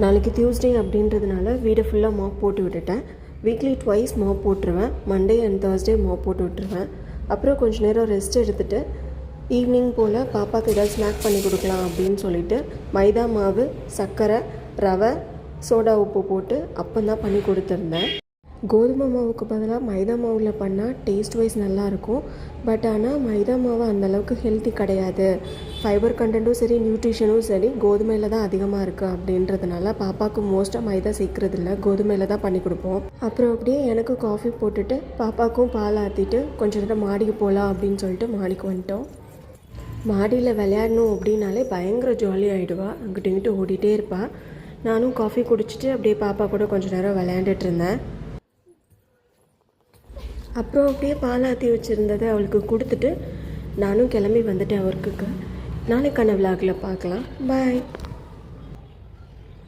நாளைக்கு டியூஸ்டே அப்படின்றதுனால வீடை ஃபுல்லாக மாப் போட்டு விட்டுட்டேன். வீக்லி ட்வைஸ் மாப் போட்டுருவேன். மண்டே அண்ட் தேர்ஸ்டே மாப் போட்டு விட்டுருவேன். அப்புறம் கொஞ்சம் நேரம் ரெஸ்ட் எடுத்துகிட்டு ஈவினிங் போல் பாப்பாவுக்கு ஏதாவது ஸ்நாக் பண்ணி கொடுக்கலாம் அப்படின்னு சொல்லிவிட்டு மைதா மாவு, சர்க்கரை, ரவை, சோடா உப்பு போட்டு அப்பந்தான் பண்ணி கொடுத்துருந்தேன். கோதுமை மாவுக்கு பதிலாக மைதா மாவில் பண்ணால் டேஸ்ட் வைஸ் நல்லாயிருக்கும். பட் ஆனால் மைதா மாவு அந்தளவுக்கு ஹெல்த்தி கிடையாது. ஃபைபர் கண்டென்ட்டும் சரி, நியூட்ரிஷனும் சரி கோதுமையில் தான் அதிகமாக இருக்குது அப்படின்றதுனால பாப்பாவுக்கு மோஸ்ட்டாக மைதா சேர்க்குறதில்ல, கோதுமையில் தான் பண்ணி கொடுப்போம். அப்புறம் அப்படியே எனக்கு காஃபி போட்டுட்டு பாப்பாவுக்கும் பால் ஆற்றிட்டு கொஞ்சம் நேரம் மாடிக்கு போகலாம் அப்படின்னு சொல்லிட்டு மாடிக்கு வந்துட்டோம். மாடியில் விளையாடணும் அப்படின்னாலே பயங்கர ஜாலி ஆகிடுவா. அங்கிட்ட இங்கிட்ட ஓடிட்டே இருப்பாள். நானும் காஃபி குடிச்சிட்டு அப்படியே பாப்பா கூட கொஞ்சம் நேரம் விளையாண்டுட்டு இருந்தேன். அப்புறம் அப்படியே பால் ஆற்றி வச்சுருந்ததை அவளுக்கு கொடுத்துட்டு நானும் கிளம்பி வந்துட்டேன் ஒர்க்குக்கு. நாளைக்கான விலாகில் பார்க்கலாம். பாய்.